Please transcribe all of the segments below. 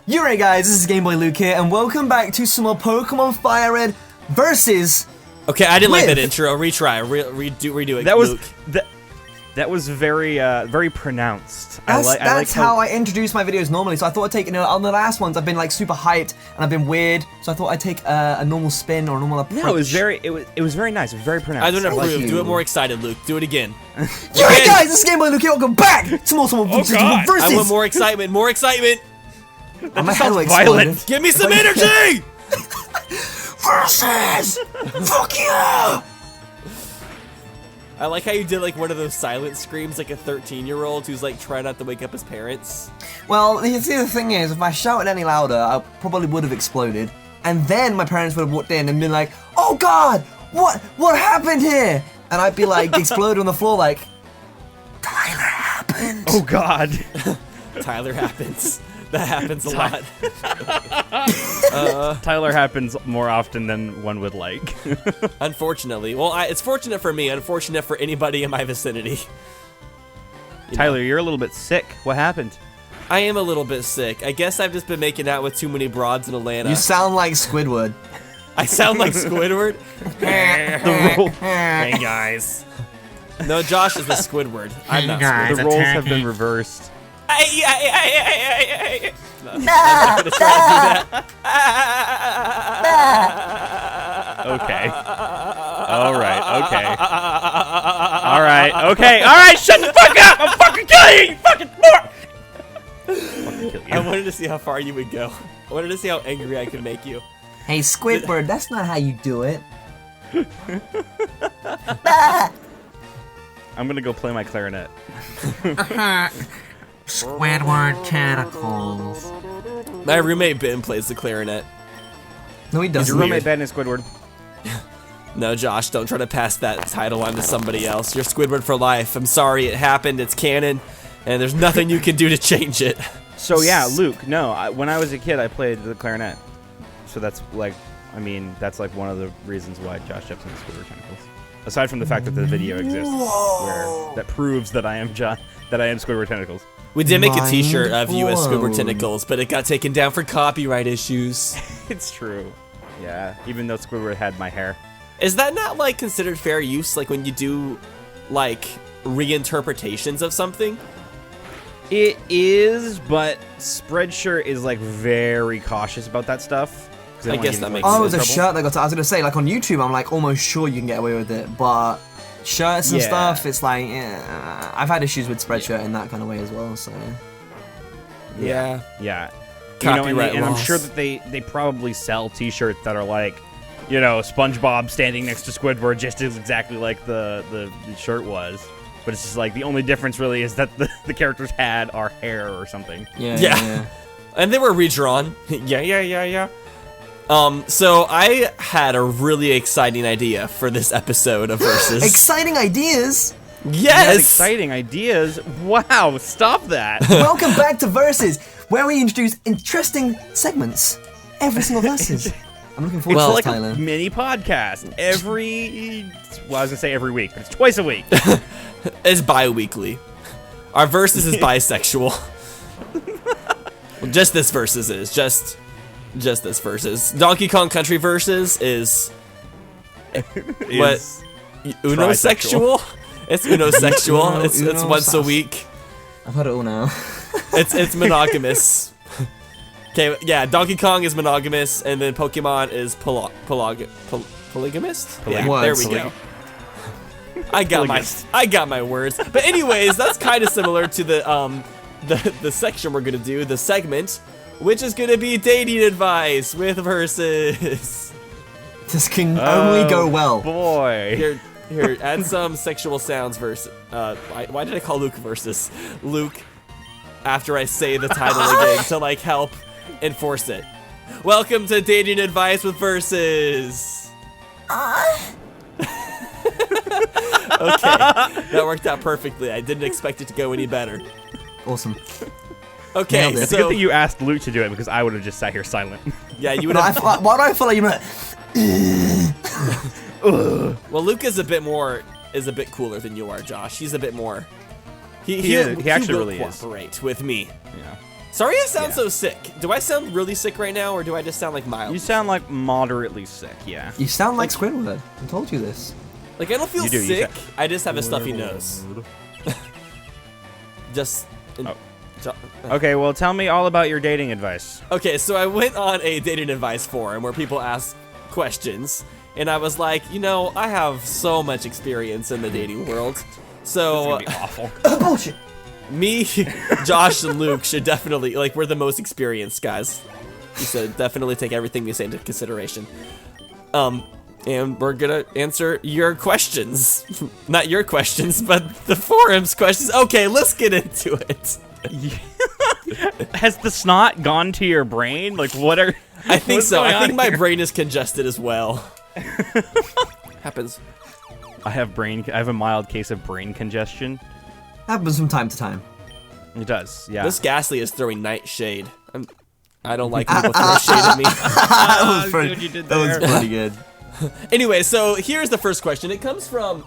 You're right, guys, this is Gameboy Luke here, and welcome back to some more Pokemon FireRed versus... Okay, I didn't like that intro. Retry. Redo it, That was... Luke. That was very, very pronounced. That's how I introduce my videos normally, so I thought I'd take, on the last ones I've been like super hyped, and I've been weird, so I thought I'd take a normal spin or a normal approach. No, it was very nice, it was very pronounced. I don't approve. Do it more excited, Luke. Do it again. You're right, guys, this is Gameboy Luke here, welcome back to more versus. I want more excitement, more excitement. My head will violent. explode. Give me some energy! Versus! Fuck you! I like how you did like one of those silent screams like a 13-year-old who's like trying not to wake up his parents. Well, the thing is, if I shouted any louder, I probably would have exploded. And then my parents would have walked in and been like, "Oh God, what happened here?" And I'd be like, explode on the floor like, "Tyler happened." Oh God. Tyler happens. That happens a lot. Tyler happens more often than one would like. Unfortunately. Well, it's fortunate for me, unfortunate for anybody in my vicinity. Tyler, you're a little bit sick. What happened? I am a little bit sick. I guess I've just been making out with too many broads in Atlanta. You sound like Squidward. I sound like Squidward? Hey guys. No, Josh is the Squidward. I'm not Squidward. The roles have been reversed. No, I'm not gonna try to do that. Okay. Alright, okay. Alright, okay. Alright, shut the fuck up! I'm fucking killing you! You fucking fucking kill you. I wanted to see how far you would go. I wanted to see how angry I could make you. Hey, Squidward, that's not how you do it. I'm gonna go play my clarinet. Squidward tentacles. My roommate Ben plays the clarinet. No, he Is doesn't. your roommate Ben and Squidward? No, Josh, don't try to pass that title on to somebody else. You're Squidward for life. I'm sorry, it happened, it's canon, and there's nothing you can do to change it. So yeah, Luke, no, when I was a kid I played the clarinet. So that's like, I mean, that's like one of the reasons why Josh Jepson is Squidward Tentacles. Aside from the fact that the video exists that proves that I am Squidward Tentacles. We did make a t-shirt of you as Squidward Tentacles, but it got taken down for copyright issues. It's true. Yeah, even though Squidward had my hair. Is that not like considered fair use, like when you do like reinterpretations of something? It is, but Spreadshirt is like very cautious about that stuff. I guess that makes Oh, sense. it was a shirt that got. I was gonna say, like on YouTube, I'm like almost sure you can get away with it, but shirts and stuff, it's like, yeah. I've had issues with Spreadshirt in that kind of way as well. So yeah. Copyright and I'm sure that they probably sell T-shirts that are like, you know, SpongeBob standing next to Squidward just as exactly like the shirt was. But it's just like the only difference really is that the characters had our hair or something. Yeah. And they were redrawn. Yeah. So I had a really exciting idea for this episode of Versus. Exciting ideas. Yes! Exciting ideas. Wow, stop that. Welcome back to Versus, where we introduce interesting segments every single Versus. I'm looking forward to It's this, like Tyler. a mini podcast well, I was gonna say every week, but it's twice a week. It's bi-weekly. Our Versus is bisexual. Well, just this Versus is. Just this Versus. Donkey Kong Country Versus is... what? Unosexual? It's unosexual. It's once a week. I've heard it all now. It's monogamous. Okay, yeah, Donkey Kong is monogamous, and then Pokemon is polygamist? Yeah, there we go. I got my words. But anyways, that's kind of similar to the section we're gonna do, the segment, which is gonna be dating advice with Versus. This can only go well. Boy. Here, add some sexual sounds. Versus. Why did I call Luke Versus? Luke, after I say the title again to like help enforce it. Welcome to Dating Advice with Versus. Okay, that worked out perfectly. I didn't expect it to go any better. Awesome. Okay, It's good that you asked Luke to do it because I would have just sat here silent. Yeah, you would have. Why do I feel like you're Well, Luke is a bit cooler than you are, Josh. He's a bit more. He actually will really is. cooperate with me. Yeah. Sorry I sound so sick. Do I sound really sick right now, or do I just sound like mild? You sound like moderately sick, yeah. You sound like Squidward. I told you this. Like, I don't feel sick. I just have a stuffy nose. Just... Okay, well, tell me all about your dating advice. Okay, so I went on a dating advice forum where people ask questions, and I was like, you know, I have so much experience in the dating world, so... This is gonna be awful. Bullshit! Me, Josh, and Luke should definitely, like, we're the most experienced guys. You should definitely take everything we say into consideration. And we're gonna answer your questions. Not your questions, but the forum's questions. Okay, let's get into it. Has the snot gone to your brain? Like, what are... I think so. I think my brain is congested as well. Happens. I have a mild case of brain congestion. Happens from time to time. It does, yeah. This Ghastly is throwing night shade. I don't like people throwing shade at me. That was pretty good. Anyway, so here's the first question. It comes from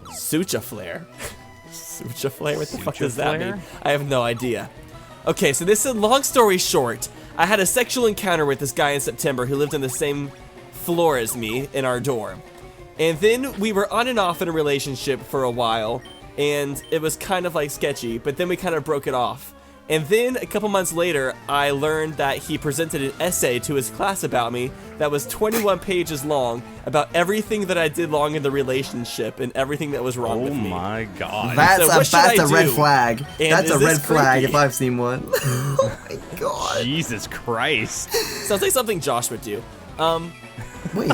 Suchaflare. Suchaflare? What the fuck does that mean? I have no idea. Okay, so this is long story short. I had a sexual encounter with this guy in September who lived on the same floor as me in our dorm. And then we were on and off in a relationship for a while, and it was kind of like sketchy, but then we kind of broke it off. And then a couple months later, I learned that he presented an essay to his class about me that was 21 pages long about everything that I did wrong in the relationship and everything that was wrong with me. Oh my god. That's a red flag. And that's a red flag creepy? if I've seen one. Oh my god. Jesus Christ. Sounds like something Josh would do. Wait.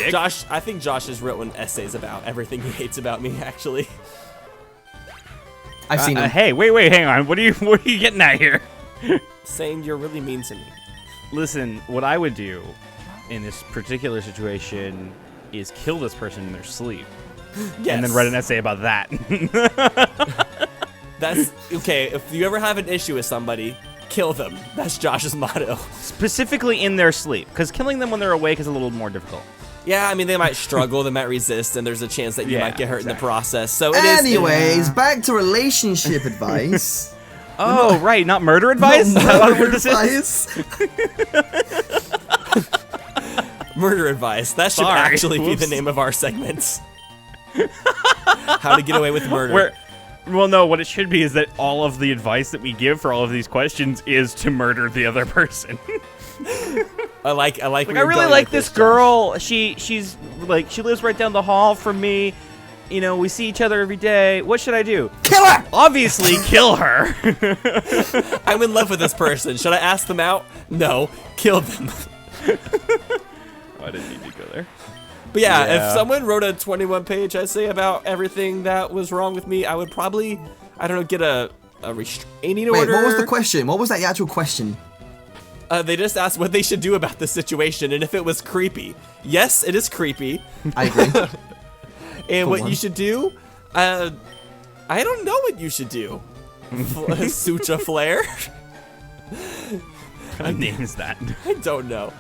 Josh, I think Josh has written essays about everything he hates about me, actually. I've seen him. Hey, wait, hang on. What are you getting at here? Saying you're really mean to me. Listen, what I would do in this particular situation is kill this person in their sleep. Yes. And then write an essay about that. That's okay. If you ever have an issue with somebody, kill them. That's Josh's motto. Specifically in their sleep, because killing them when they're awake is a little more difficult. Yeah, I mean, they might struggle, they might resist, and there's a chance that you might get hurt in the process. So anyways, back to relationship advice. Oh, right, not murder advice? Murder advice. Murder advice. That should actually be the name of our segment. How to get away with murder. Well, no, what it should be is that all of the advice that we give for all of these questions is to murder the other person. I like. I really like this girl. She's like, she lives right down the hall from me. You know, we see each other every day. What should I do? Kill her! Obviously, kill her. I'm in love with this person. Should I ask them out? No. Kill them. I didn't need to go there. But yeah, if someone wrote a 21-page essay about everything that was wrong with me, I would probably, I don't know, get a restraining order. Wait, what was the question? What was that actual question? They just asked what they should do about the situation and if it was creepy. Yes, it is creepy. I agree. And what you should do, I don't know what you should do. Sucha Flare? What kind of name is that? I don't know.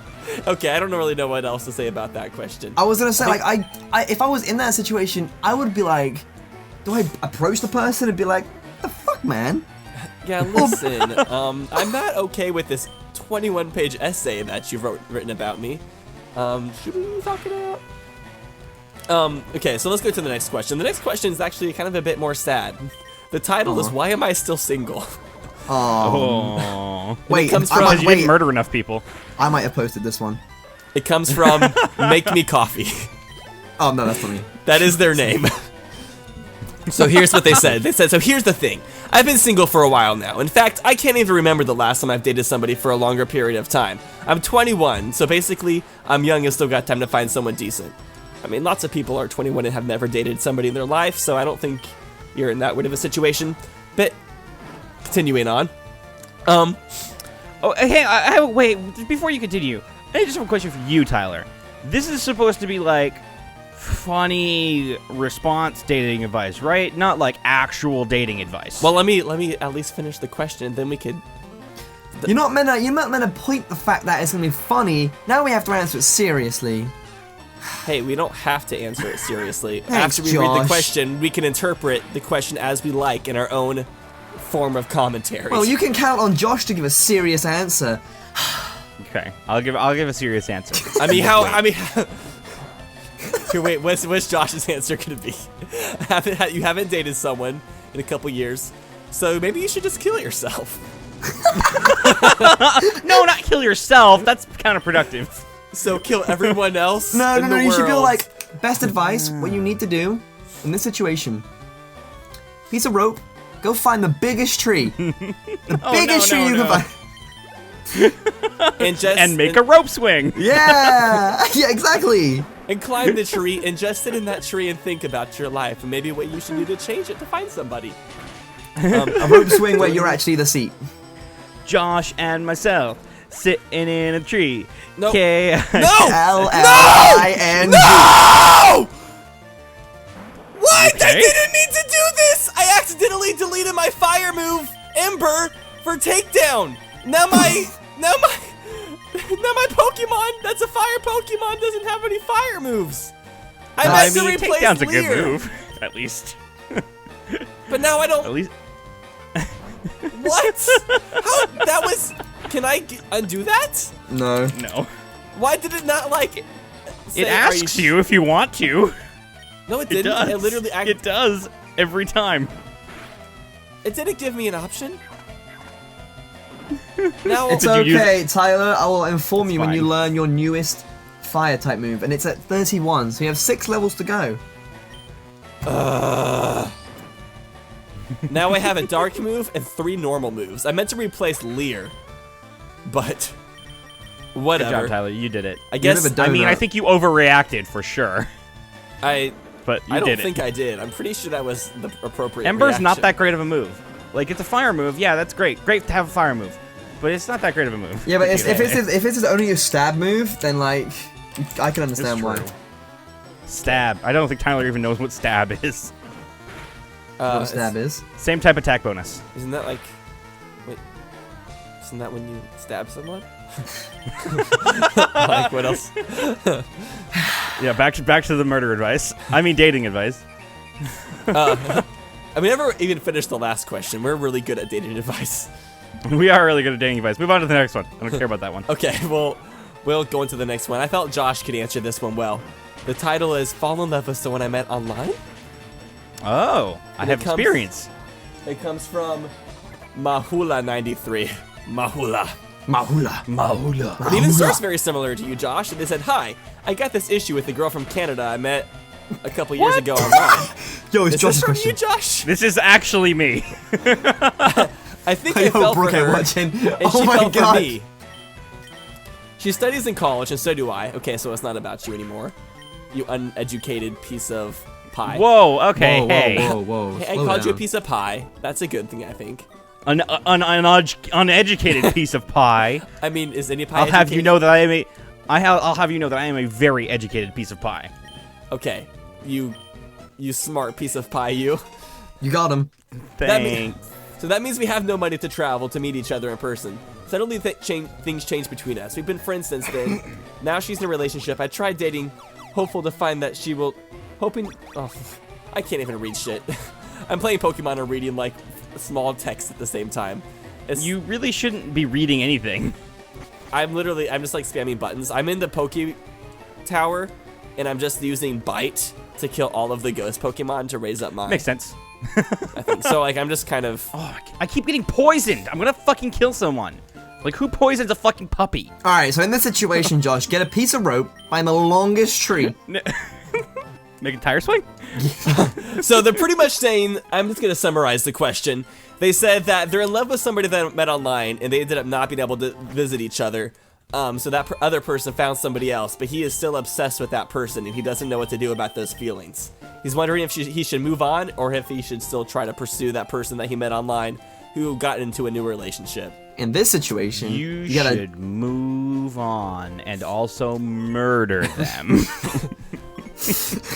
Okay, I don't really know what else to say about that question. I was gonna say, like, I if I was in that situation, I would be like, do I approach the person and be like, the fuck, man? Yeah, listen, I'm not okay with this 21-page essay that you've written about me. Should we talk about? Okay, so let's go to the next question. The next question is actually kind of a bit more sad. The title is "Why Am I Still Single?" Oh. Wait, it comes from you didn't murder enough people. I might have posted this one. It comes from Make Me Coffee. Oh no, that's not me. That is their name. So here's what they said. They said, so here's the thing. I've been single for a while now. In fact, I can't even remember the last time I've dated somebody for a longer period of time. I'm 21, so basically, I'm young and still got time to find someone decent. I mean, lots of people are 21 and have never dated somebody in their life, so I don't think you're in that weird of a situation. But, continuing on. Oh, hey, wait, before you continue, I just have a question for you, Tyler. This is supposed to be like funny response dating advice, right? Not like actual dating advice. Well, let me at least finish the question, then we could... You're not meant to point the fact that it's gonna be funny. Now we have to answer it seriously. Hey, we don't have to answer it seriously. Thanks, After we read the Josh. question, we can interpret the question as we like in our own form of commentary. Well, you can count on Josh to give a serious answer. Okay, I'll give a serious answer. I mean, how? I mean, here, wait. What's Josh's answer gonna be? You haven't dated someone in a couple years, so maybe you should just kill yourself. No, not kill yourself. That's counterproductive. So kill everyone else. No. You should feel world. like best advice. What you need to do in this situation: piece of rope. Go find the biggest tree. The biggest tree you can find. And make a rope swing. Yeah, yeah, exactly. And climb the tree and just sit in that tree and think about your life and maybe what you should do to change it to find somebody. A rope swing where you're actually the seat. Josh and myself sitting in a tree. Nope. No. LLING. No! What? Okay. I didn't mean to do this! I accidentally deleted my fire move, Ember, for takedown. Now my Pokemon, that's a fire Pokemon, doesn't have any fire moves. I meant to replace takedown's a Leer. good move, at least. But now I don't. At least. What? How? That was. Can I undo that? No. No. Why did it not like? Say, It asks you if you want to. No, it It didn't. does. It literally. It does every time. It didn't give me an option. Now It's Did you use okay, Tyler. I will inform you when fine. you learn your newest fire type move, and it's at 31, so you have 6 levels to go. now I have a dark move and 3 normal moves. I meant to replace Leer, but Good whatever. job, Tyler. You did it. I guess You're a bit I mean, I donut. think you overreacted for sure, I but you don't did think it. I did. I'm pretty sure that was the appropriate. Ember's not reaction. that great of a move. Like, it's a fire move. Yeah, that's great. Great to have a fire move. But it's not that great of a move. Yeah, but if it's only a stab move, then like I can understand why. true. Stab. I don't think Tyler even knows what stab is. What a stab is. Same type attack bonus. Isn't that like? Wait, isn't that when you stab someone? Like what else? Yeah, back to the murder advice. I mean, dating advice. I mean, never even finished the last question. We're really good at dating advice. We are really good at dating advice. Move on to the next one. I don't care about that one. Okay, well, we'll go into the next one. I felt Josh could answer this one well. The title is "Fall in Love with Someone I Met Online." Oh, I And have it comes- experience. It comes from Mahula93. Mahula. Mahula. It even starts very similar to you, Josh. And they said, "Hi, I got this issue with the girl from Canada I met a couple years ago online." Yo, it's Is this Josh's from question. you, Josh? This is actually me. I think I Yo, fell for Brooke, I'm her, watching. and Oh she my fell God. for me. She studies in college, and so do I. Okay, so it's not about you anymore. You uneducated piece of pie. Whoa, okay, Whoa, hey. whoa. Hey, I Slow called you a down. piece of pie. That's a good thing, I think. An uneducated piece of pie. I mean, is any pie I'll have you educated? know that I am a I'll have you know that I am a very educated piece of pie. Okay, you smart piece of pie, you. You got him. That mean- Thanks. So that means we have no money to travel to meet each other in person. Suddenly things change between us. We've been friends since then. Now she's in a relationship. I tried dating, hopeful to find that she will, hoping, oh, I can't even read shit. I'm playing Pokemon and reading like small text at the same time. You really shouldn't be reading anything. I'm just like spamming buttons. I'm in the Poke Tower, and I'm just using Bite to kill all of the ghost Pokemon to raise up mine. Makes sense. I think. So like I'm just kind of. Oh, I keep getting poisoned. I'm gonna fucking kill someone. Like, who poisons a fucking puppy? Alright, so in this situation, Josh, get a piece of rope, find the longest tree. Make a tire swing? So they're pretty much saying, I'm just going to summarize the question. They said that they're in love with somebody that met online, and they ended up not being able to visit each other. So that other person found somebody else, but he is still obsessed with that person, and he doesn't know what to do about those feelings. He's wondering if he should move on, or if he should still try to pursue that person that he met online, who got into a new relationship. In this situation, You gotta. should move on and also murder them.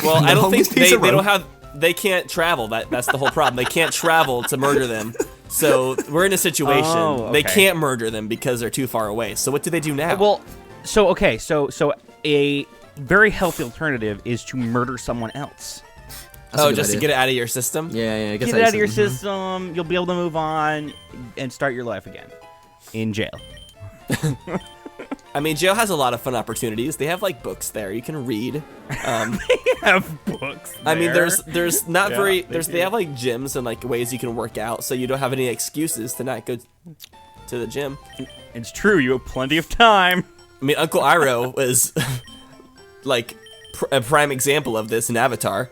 Well, I don't think longest piece they of don't rope. have. They can't travel. That's the whole problem. They can't travel to murder them. So we're in a situation. Oh, They okay. can't murder them because they're too far away. So what do they do now? Well, so a very healthy alternative is to murder someone else. That's a good just to idea. get it out of your system? Yeah, Get it out of your system. You'll be able to move on and start your life again in jail. I mean, jail has a lot of fun opportunities. They have like books there you can read. They have books. I mean, there's not Yeah, they have like gyms and like ways you can work out, so you don't have any excuses to not go to the gym. It's true. You have plenty of time. I mean, Uncle Iroh was like a prime example of this in Avatar.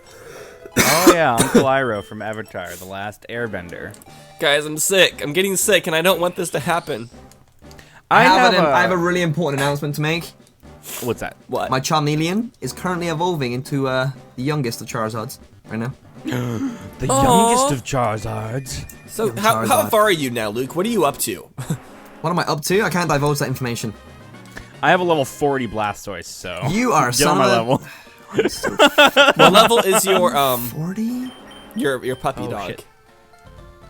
Oh yeah, Uncle Iroh from Avatar, The Last Airbender. Guys, I'm sick. I'm getting sick, and I don't want this to happen. I have a really important announcement to make. What's that? What? My Charmeleon is currently evolving into the youngest of Charizards right now. The youngest of Charizards. So how far are you now, Luke? What are you up to? What am I up to? I can't divulge that information. I have a level 40 Blastoise, so You are get on my level. What level is your 40? your puppy Oh, dog? shit.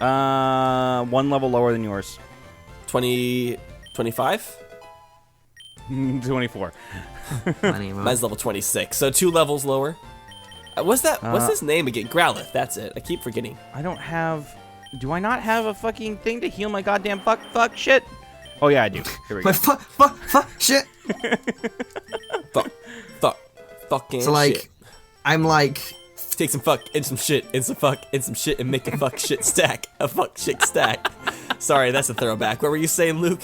One level lower than yours. 25? 24. Mine's level 26, so 2 levels lower. What's his name again? Growlithe, that's it. I keep forgetting. I don't have. Do I not have a fucking thing to heal my goddamn fuck shit? Oh yeah, I do. Here we go. My fuck shit. Fucking So like, shit. I'm like, Take some fuck and some shit and some fuck and some shit and make a fuck shit stack. A fuck shit stack. Sorry, that's a throwback. What were you saying, Luke?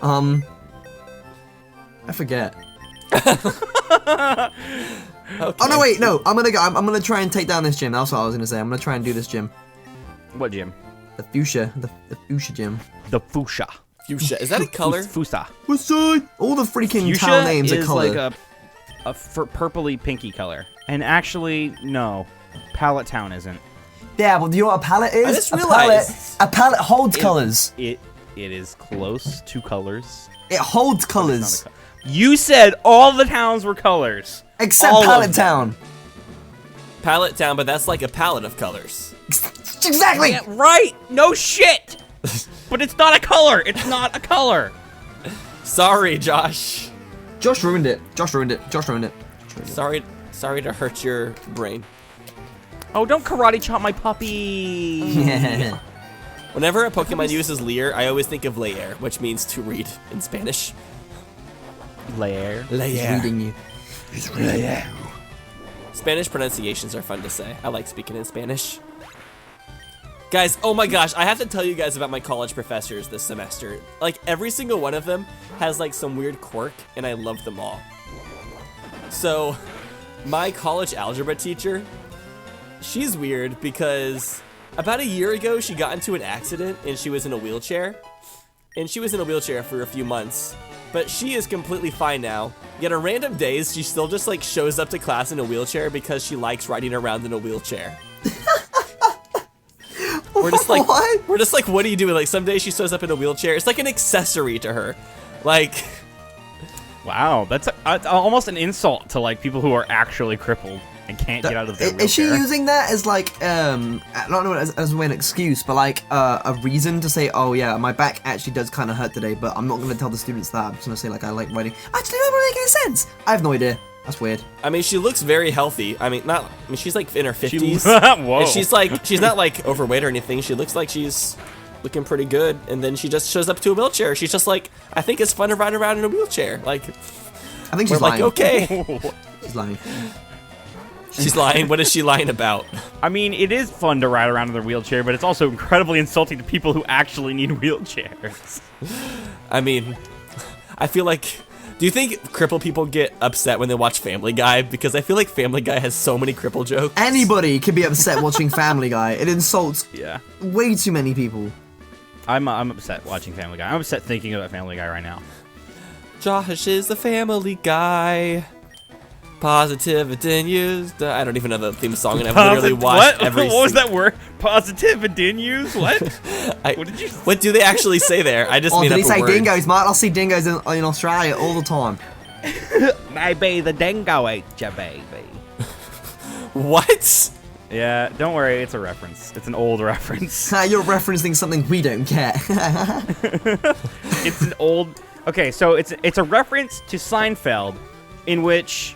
I forget. Okay. Oh no, wait, no. I'm gonna try and take down this gym. That's what I was gonna say. I'm gonna try and do this gym. What gym? The fuchsia gym. The fuchsia. Fuchsia. Is that a color? Fuchsia. What's that? All the freaking Fuchsia town names are is color. like a purpley pinky color. And actually, no, Pallet Town isn't. Yeah, well, do you know what a palette is? I just realized- A palette holds colors. It is close to colors. It holds It's not colors. a You said all the towns were colors. Except all of Pallet them. Town. Palette Town, but that's like a palette of colors. Exactly. Yeah, right. No shit. But it's not a color. It's not a color. Sorry, Josh. Josh ruined it. Sorry to hurt your brain. Oh, don't karate chop my puppy. Yeah. Whenever a Pokemon uses Leer, I always think of leer, which means to read in Spanish. Lair. He's reading you. Spanish pronunciations are fun to say. I like speaking in Spanish. Guys, oh my gosh, I have to tell you guys about my college professors this semester. Like, every single one of them has like some weird quirk, and I love them all. So, my college algebra teacher, she's weird because about a year ago, she got into an accident and she was in a wheelchair. And she was in a wheelchair for a few months. But she is completely fine now. Yet on random days, she still just like shows up to class in a wheelchair because she likes riding around in a wheelchair. We're just like, what are you doing? Like, some days she shows up in a wheelchair. It's like an accessory to her. Like, Wow, that's almost an insult to like people who are actually crippled and can't get out of their wheelchair. Is she using that as like, I don't know as an excuse, but like a reason to say, oh yeah, my back actually does kind of hurt today, but I'm not going to tell the students that. I'm just going to say like I like riding. Actually, that doesn't make any sense. I have no idea. That's weird. I mean, she looks very healthy. I mean, she's like in her 50s. Whoa. And she's not like overweight or anything. She looks like she's looking pretty good. And then she just shows up to a wheelchair. She's just like, I think it's fun to ride around in a wheelchair. Like, I think we're she's like, lying. okay. She's lying. She's lying. What is she lying about? I mean, it is fun to ride around in their wheelchair, but it's also incredibly insulting to people who actually need wheelchairs. I mean, I feel like, do you think crippled people get upset when they watch Family Guy? Because I feel like Family Guy has so many cripple jokes. Anybody can be upset watching Family Guy. It insults Yeah. way too many people. I'm upset watching Family Guy. I'm upset thinking about Family Guy right now. Josh is the Family Guy. Positive and then used. I don't even know the theme song, and I've literally watched every. What was that word? Positive and didn't use? What? What did you? What do they actually say there? I just Oh, made did up he a say word. dingoes, Mark? I see dingoes in Australia all the time. Maybe the dingo ate ya, baby. What? Yeah, don't worry. It's a reference. It's an old reference. You're referencing something we don't get. It's an old. Okay, so it's a reference to Seinfeld, in which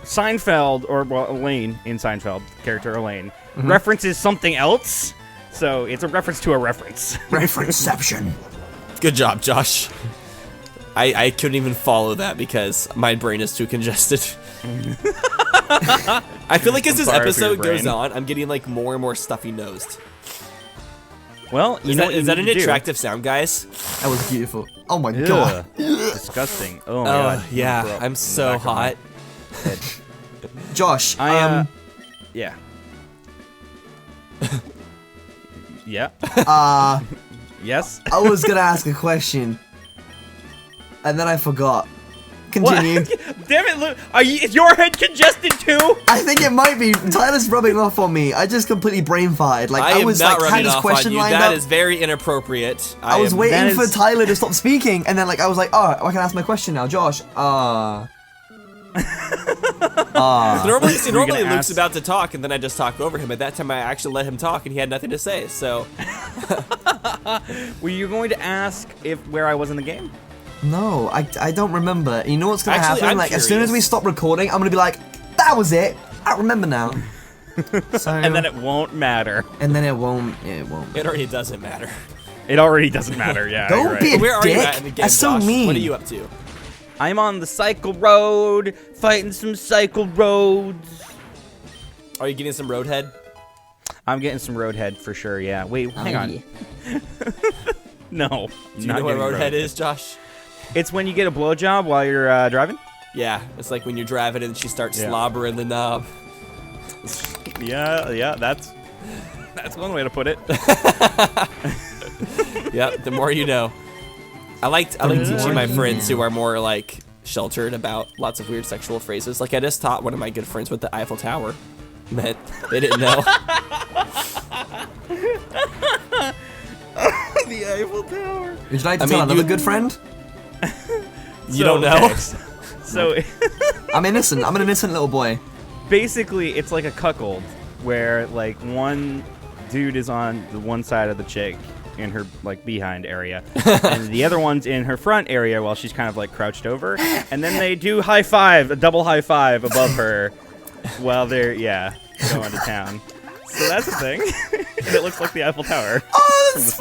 Seinfeld, or well, Elaine in Seinfeld, character Elaine, references something else. So it's a reference to a reference. Referenceception. Good job, Josh. I couldn't even follow that because my brain is too congested. I feel like as this episode goes on, I'm getting like more and more stuffy-nosed. Well, is that an attractive sound, guys? That was beautiful. Oh my god. Disgusting. Oh my god. Yeah, I'm so hot. Josh, yeah. Yeah. Yes. I was gonna ask a question, and then I forgot. Continue. Damn it, Luke. Is your head congested too? I think it might be. Tyler's rubbing off on me. I just completely brain farted. Like I was not like had this question lined up. That is very inappropriate. I was waiting for Tyler to stop speaking, and then like I was like, oh, I can ask my question now, Josh. Normally Luke's about to talk, and then I just talk over him. At that time, I actually let him talk, and he had nothing to say. So, were you going to ask where I was in the game? No, I don't remember. You know what's gonna happen? I'm like curious. as soon as we stop recording, I'm gonna be like, that was it. I remember now. So, and then it won't matter. And then it won't. It won't. It already doesn't matter. It already doesn't matter. Yeah. Don't be a Where are dick. you at in the game, That's so Josh? mean. What are you up to? I'm on the cycle road, fighting some cycle roads. Are you getting some roadhead? I'm getting some roadhead for sure. Yeah. Wait, hang on. No. Do you know what roadhead is, Josh? It's when you get a blowjob while you're driving. Yeah, it's like when you're driving and she starts slobbering the knob. Yeah, that's one way to put it. Yep, the more you know. I like teaching my friends who are more like sheltered about lots of weird sexual phrases. Like I just taught one of my good friends with the Eiffel Tower that they didn't know. The Eiffel Tower. Would you like to tell another good friend? You don't know? Okay. So I'm innocent. I'm an innocent little boy. Basically, it's like a cuckold where like one dude is on the one side of the chick in her like behind area, and the other one's in her front area while she's kind of like crouched over, and then they do a double high five above her while they're going to town. So that's the thing. And it looks like the Eiffel Tower. Oh, that's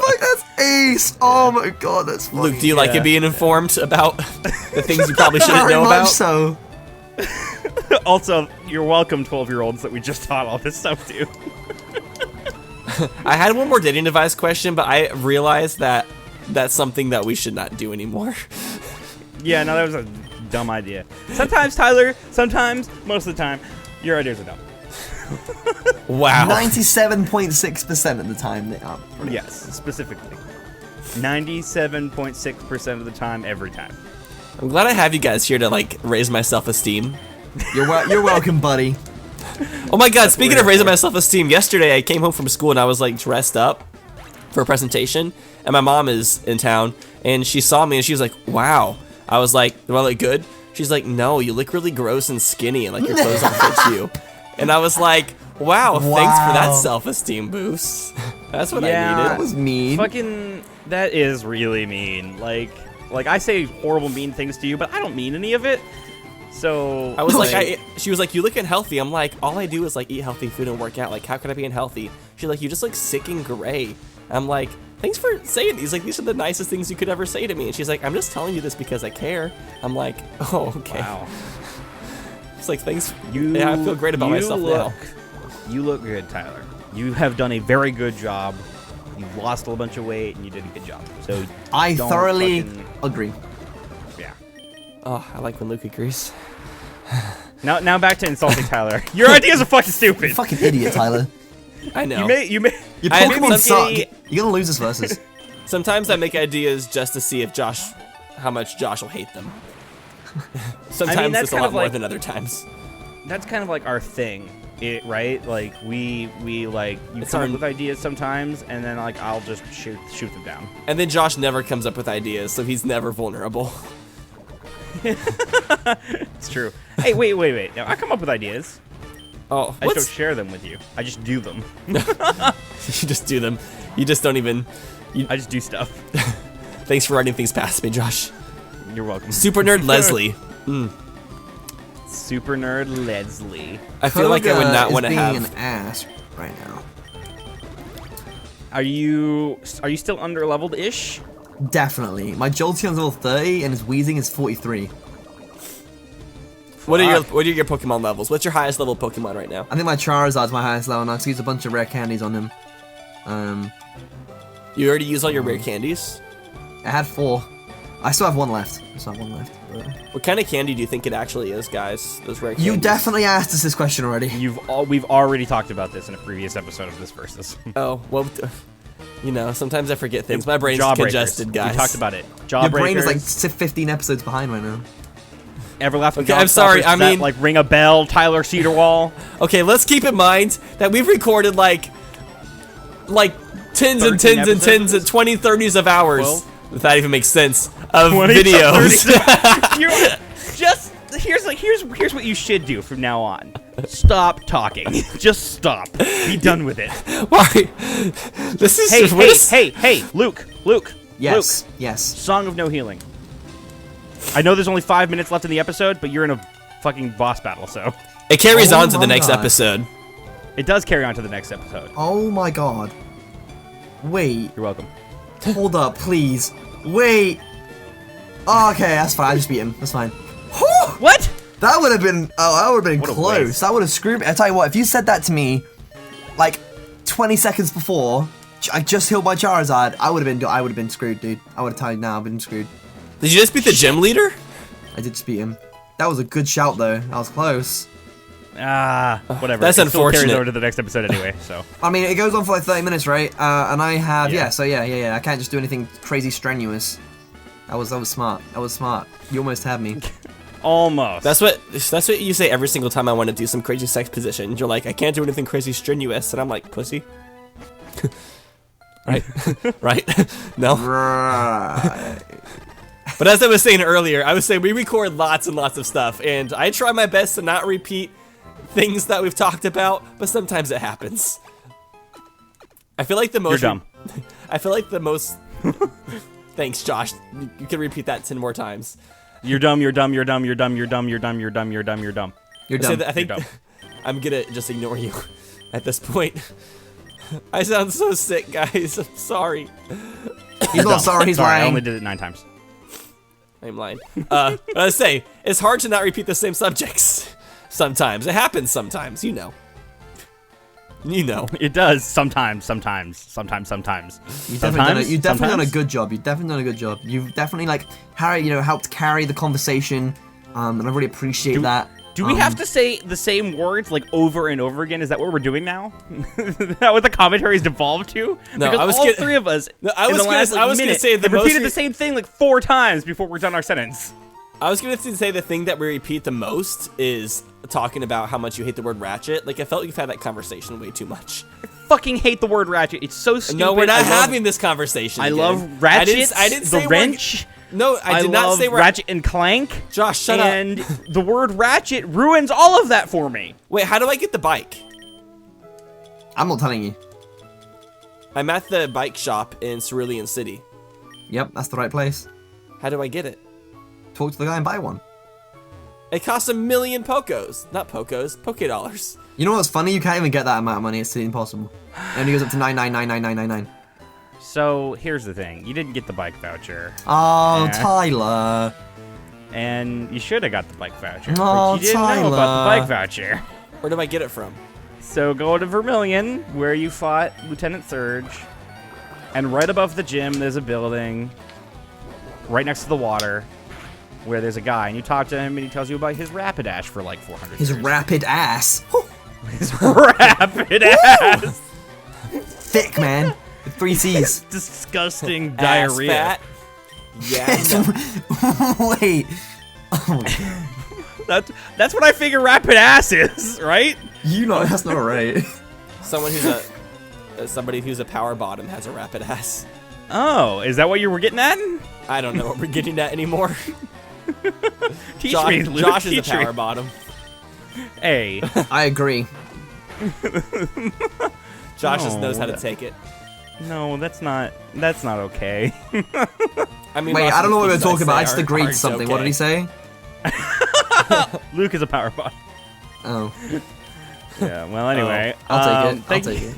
ace. Oh my god, that's funny. Luke, do you like it being informed about the things you probably shouldn't Very know much about? so. Also, you're welcome, 12-year-olds that we just taught all this stuff to. I had one more dating advice question, but I realized that that's something that we should not do anymore. Yeah, no, that was a dumb idea. Sometimes, Tyler, most of the time, your ideas are dumb. Wow. 97.6% of the time they are. Yes, specifically. 97.6% of the time, every time. I'm glad I have you guys here to like raise my self-esteem. You're welcome, buddy. Oh my god, speaking of raising my self-esteem, yesterday I came home from school and I was like dressed up for a presentation, and my mom is in town, and she saw me and she was like, wow. I was like, do I look good? She's like, no, you look really gross and skinny and like your clothes don't fit you. And I was like, wow, thanks for that self-esteem boost. That's what I needed. That was mean. Fucking, that is really mean. Like I say horrible, mean things to you, but I don't mean any of it. So I was like, she was like, you look unhealthy. I'm like, all I do is like eat healthy food and work out. Like, how could I be unhealthy? She's like, you just look sick and gray. I'm like, thanks for saying these. Like, these are the nicest things you could ever say to me. And she's like, I'm just telling you this because I care. I'm like, oh, okay. Wow. It's like, thanks. Yeah, I feel great about myself now. You look good, Tyler. You have done a very good job. You lost a bunch of weight and you did a good job. So I thoroughly agree. Yeah. Oh, I like when Luke agrees. Now back to insulting Tyler. Your ideas are fucking stupid. You fucking idiot, Tyler. I know. You may. Your Pokemon suck. You're gonna lose this versus. Sometimes I make ideas just to see if how much Josh will hate them. Sometimes it's a lot more than other times. That's kind of like our thing, right? Like we like you come up with ideas sometimes, and then like I'll just shoot them down. And then Josh never comes up with ideas, so he's never vulnerable. It's true. Hey, wait. Now I come up with ideas. Oh, I just don't share them with you. I just do them. You just do them. You just don't even. I just do stuff. Thanks for running things past me, Josh. You're welcome. Super nerd Leslie. Super nerd Leslie. I feel like I would not want to being have. an ass right now. Are you still under leveled ish? Definitely. My Jolteon's level 30 and his Weezing is 43. What are your Pokemon levels? What's your highest level Pokemon right now? I think my Charizard's my highest level now because he's a bunch of rare candies on him. You already used all your rare candies? I had 4. I still have 1 left. What kind of candy do you think it actually is, guys? Those rare candies. You definitely asked us this question already. We've already talked about this in a previous episode of this versus. Oh, well, you know, sometimes I forget things. My brain's congested, guys. We talked about it. Your brain is like 15 episodes behind right now. Everlasting. Okay, I'm sorry. I mean, like Ring a Bell, Tyler Cedarwall. Okay, let's keep in mind that we've recorded like tens and tens and tens and 20, 30s of hours. 12? If that even makes sense of videos. Here's what you should do from now on. Stop talking. Just stop. Be done with it. Why? This is Hey, Luke. Yes. Luke. Yes. Song of No Healing. I know there's only 5 minutes left in the episode, but you're in a fucking boss battle, so. It carries on to the my next God. episode. It does carry on to the next episode. Oh my God. Wait. You're welcome. Hold up, please. Wait. Oh, okay, that's fine. I just beat him. That's fine. What? That would have been. Oh, that would have been What a close. waste. That would have screwed me. I tell you what, if you said that to me, like 20 seconds before, I just healed my Charizard, I would have been screwed, dude. I would have told you now, I've been screwed. Did you just beat the gym leader? I did just beat him. That was a good shout, though. That was close. Whatever. That's it still carries unfortunate. over to the next episode anyway, so. I mean, it goes on for like 30 minutes, right? And I have, Yeah. so yeah. I can't just do anything crazy strenuous. That was smart. That was smart. You almost had me. Almost. That's what you say every single time I want to do some crazy sex position. You're like, I can't do anything crazy strenuous, and I'm like, pussy. Right? Right? No? Right. But as I was saying earlier, I was saying we record lots and lots of stuff, and I try my best to not repeat things that we've talked about, but sometimes it happens. I feel like the most... You're dumb. I feel like the most... Thanks, Josh. You can repeat that 10 more times. You're dumb, you're dumb, you're dumb, you're dumb, you're dumb, you're dumb, you're dumb, you're dumb, you're dumb. You're I say dumb. that- I think You're dumb. I'm gonna just ignore you at this point. I sound so sick, guys. I'm sorry. He's not sorry, he's Sorry, I lying. only did it 9 times. I'm lying. But I say, it's hard to not repeat the same subjects. Sometimes. It happens sometimes, you know. You know. It does sometimes. You've definitely done a good job. You've definitely done a good job. You've definitely helped carry the conversation, and I really appreciate that. Do we have to say the same words like over and over again? Is that what we're doing now? Is that what the commentary's devolved to? No, because I was all kidding. 3 of us. No, I in was the gonna- last, I was gonna minute say the have most repeated the same thing like 4 times before we're done our sentence. I was gonna say the thing that we repeat the most is talking about how much you hate the word ratchet. Like, I felt you've had that conversation way too much. Fucking hate the word ratchet. It's so stupid. No, we're not having this conversation. I again. love ratchets. I didn't say the wrench. No, I did not love say Ratchet and Clank. Josh, shut up. And the word ratchet ruins all of that for me. Wait, how do I get the bike? I'm not telling you. I'm at the bike shop in Cerulean City. Yep, that's the right place. How do I get it? Talk to the guy and buy one. It costs 1 million Pokos. Not Pokos, Poké-dollars. You know what's funny? You can't even get that amount of money. It's impossible. It only goes up to 9999999. So here's the thing: you didn't get the bike voucher, Oh, Yeah. Tyler. and you should have got the bike voucher. Oh, but you didn't know about the Tyler. bike voucher. Where do I get it from? So go to Vermilion, where you fought Lieutenant Surge, and right above the gym there's a building, right next to the water, where there's a guy, and you talk to him, and he tells you about his Rapidash for like 400. His years. rapid ass. His Rapidash. Thick, man. With 3 C's. Disgusting Ass diarrhea. fat. Yeah. no. Wait. That's what I figure Rapidash is, right? You know that's not right. Someone who's somebody who's a power bottom has a rapid ass. Oh, is that what you were getting at? I don't know what we're getting at anymore. Teach Josh, me, Luke. Josh is a teach me. power bottom. Hey. I agree. Josh just No, knows how to that- take it. No, that's not I mean, Wait, lots I of don't know what we were things talking about. I say just aren't agreed to something. What did he say? Luke is a power bot. Oh. Yeah, well, anyway. I'll take it.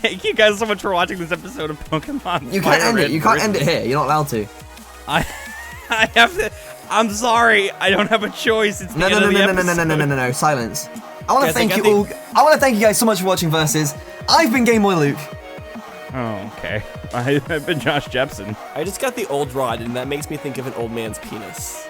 Thank you guys so much for watching this episode of Pokemon. You can't end it. You can't end it here. You're not allowed to. I have to. I'm sorry. I don't have a choice. It's the end of the episode. No. Silence. I want to Guys, thank you all. I want to thank you guys so much for watching Versus. I've been Game Boy Luke. Oh, okay. I've been Josh Jepson. I just got the old rod, and that makes me think of an old man's penis.